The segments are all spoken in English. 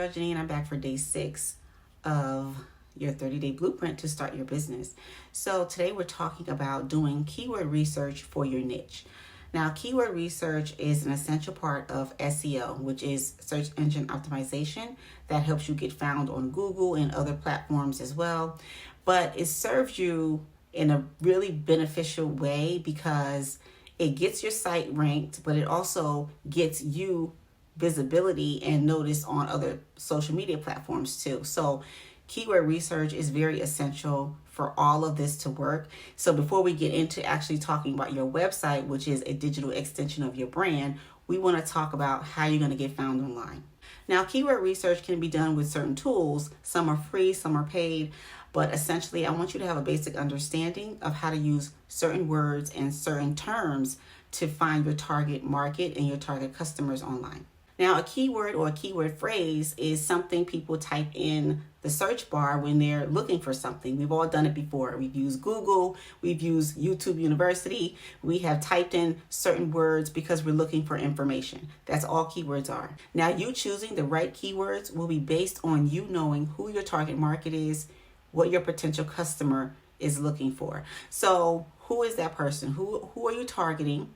Cheryl Janine. I'm back for day 6 of your 30-day blueprint to start your business. So today we're talking about doing keyword research for your niche. Now, keyword research is an essential part of SEO, which is search engine optimization, that helps you get found on Google and other platforms as well. But it serves you in a really beneficial way because it gets your site ranked, but it also gets you visibility and notice on other social media platforms too. So keyword research is very essential for all of this to work. So before we get into actually talking about your website, which is a digital extension of your brand, we want to talk about how you're going to get found online. Now, keyword research can be done with certain tools. Some are free, some are paid. But essentially, I want you to have a basic understanding of how to use certain words and certain terms to find your target market and your target customers online. Now, a keyword or a keyword phrase is something people type in the search bar when they're looking for something. We've all done it before. We've used Google, we've used YouTube University. We have typed in certain words because we're looking for information. That's all keywords are. Now, you choosing the right keywords will be based on you knowing who your target market is, what your potential customer is looking for. So, who is that person? Who are you targeting?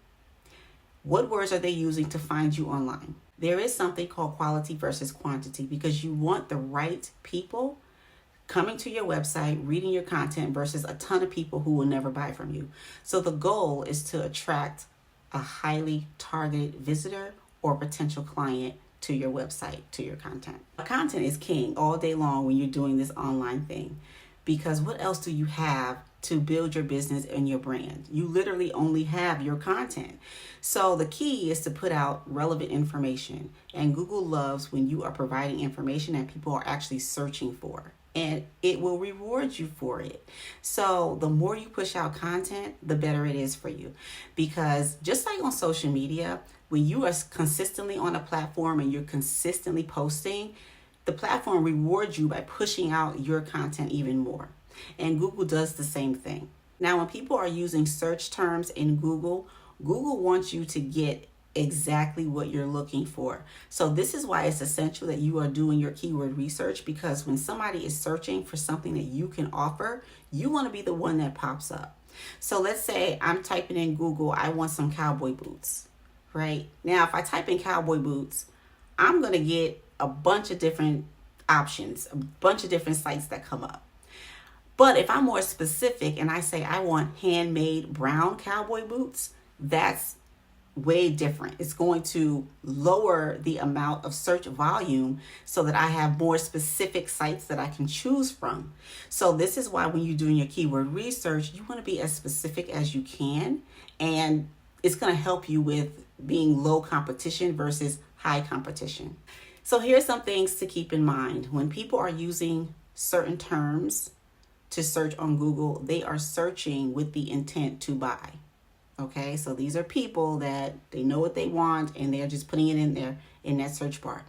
What words are they using to find you online? There is something called quality versus quantity because you want the right people coming to your website, reading your content versus a ton of people who will never buy from you. So the goal is to attract a highly targeted visitor or potential client to your website, to your content. Content is king all day long when you're doing this online thing, because what else do you have to build your business and your brand? You literally only have your content. So the key is to put out relevant information. And Google loves when you are providing information that people are actually searching for. And it will reward you for it. So the more you push out content, the better it is for you. Because just like on social media, when you are consistently on a platform and you're consistently posting, the platform rewards you by pushing out your content even more. And Google does the same thing. Now, when people are using search terms in Google, Google wants you to get exactly what you're looking for. So this is why it's essential that you are doing your keyword research, because when somebody is searching for something that you can offer, you want to be the one that pops up. So let's say I'm typing in Google, I want some cowboy boots, right? Now, if I type in cowboy boots, I'm going to get a bunch of different options, a bunch of different sites that come up. But if I'm more specific and I say I want handmade brown cowboy boots, that's way different. It's going to lower the amount of search volume so that I have more specific sites that I can choose from. So this is why when you're doing your keyword research, you want to be as specific as you can. And it's going to help you with being low competition versus high competition. So here's some things to keep in mind. When people are using certain terms to search on Google, they are searching with the intent to buy. Okay, so these are people that they know what they want and they're just putting it in there in that search bar.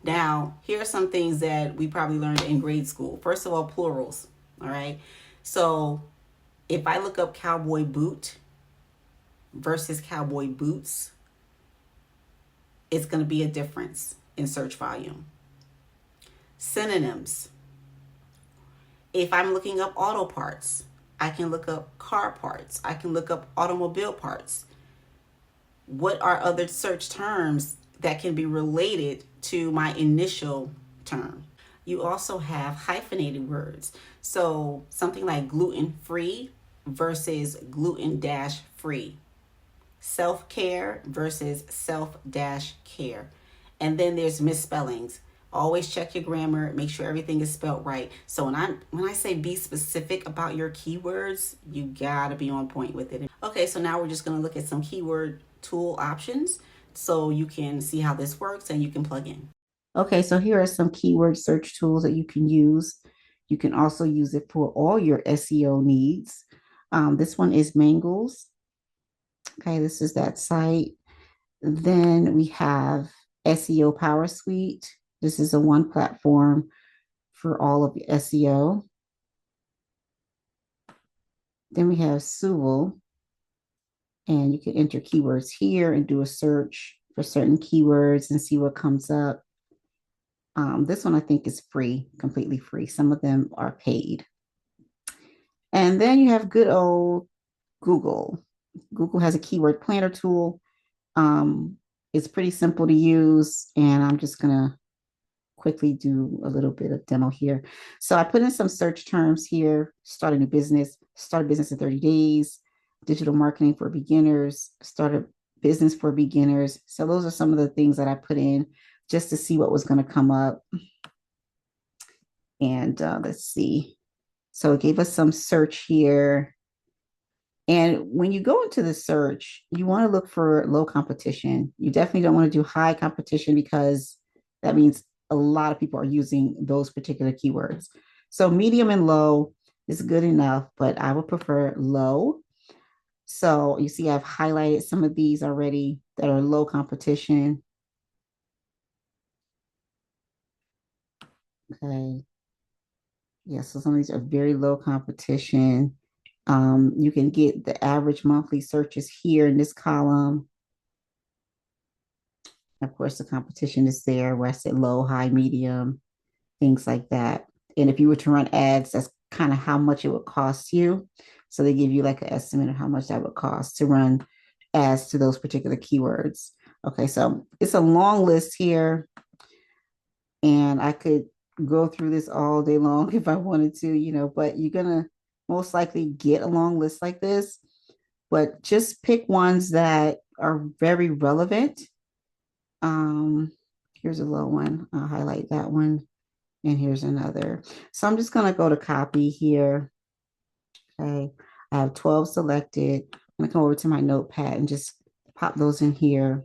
Now, here are some things that we probably learned in grade school. First of all, plurals. All right, so if I look up cowboy boot versus cowboy boots, it's going to be a difference in search volume. Synonyms. If I'm looking up auto parts, I can look up car parts. I can look up automobile parts. What are other search terms that can be related to my initial term? You also have hyphenated words. So something like gluten-free versus gluten-free. Self-care versus self-care. And then there's misspellings. Always check your grammar, make sure everything is spelled right. So when I say be specific about your keywords, you gotta be on point with it. Okay, so now we're just gonna look at some keyword tool options so you can see how this works and you can plug in. Okay, so here are some keyword search tools that you can use. You can also use it for all your SEO needs. This one is Mangles. Okay, this is that site. Then we have SEO Power Suite. This is a one platform for all of the SEO. Then we have Sewell, and you can enter keywords here and do a search for certain keywords and see what comes up. This one I think is free, completely free. Some of them are paid. And then you have good old Google. Google has a keyword planner tool. Um, it's pretty simple to use, and I'm just gonna quickly do a little bit of demo here. So I put in some search terms here: start a new business, start a business in 30 days, digital marketing for beginners, start a business for beginners. So those are some of the things that I put in just to see what was going to come up. And let's see. So it gave us some search here. And when you go into the search, you want to look for low competition. You definitely don't want to do high competition because that means a lot of people are using those particular keywords. So medium and low is good enough, but I would prefer low. So you see, I've highlighted some of these already that are low competition. Okay. Yeah, so some of these are very low competition. You can get the average monthly searches here in this column. Of course, the competition is there where I said low, high, medium, things like that. And if you were to run ads, that's kind of how much it would cost you. So they give you like an estimate of how much that would cost to run ads to those particular keywords. Okay, so it's a long list here, and I could go through this all day long if I wanted to, but you're gonna most likely get a long list like this, but just pick ones that are very relevant. Um, Here's a low one. I'll highlight that one. And here's another. So I'm just going to go to copy here. Okay. I have 12 selected. I'm going to come over to my notepad and just pop those in here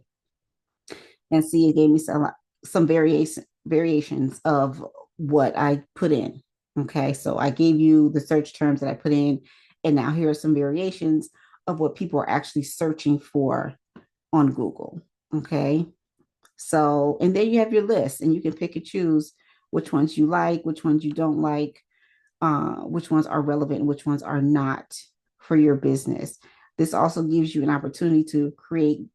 and see it gave me some variations of what I put in. Okay. So I gave you the search terms that I put in. And now here are some variations of what people are actually searching for on Google. Okay. So, and then you have your list and you can pick and choose which ones you like, which ones you don't like, which ones are relevant, and which ones are not for your business. This also gives you an opportunity to create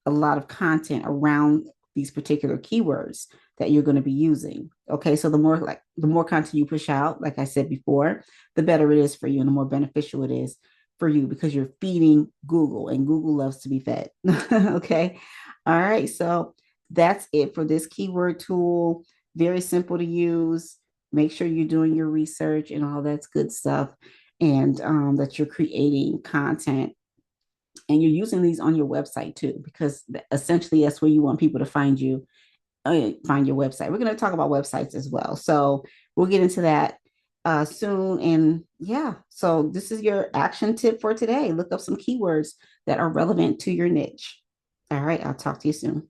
a lot of content around these particular keywords that you're going to be using. Okay, so the more content you push out, like I said before, the better it is for you and the more beneficial it is for you because you're feeding Google and Google loves to be fed. Okay. All right. So that's it for this keyword tool. Very simple to use. Make sure you're doing your research and all that's good stuff, and that you're creating content and you're using these on your website too, because essentially that's where you want people to find you, find your website. We're going to talk about websites as well. So we'll get into that soon. And yeah, so this is your action tip for today. Look up some keywords that are relevant to your niche. All right, I'll talk to you soon.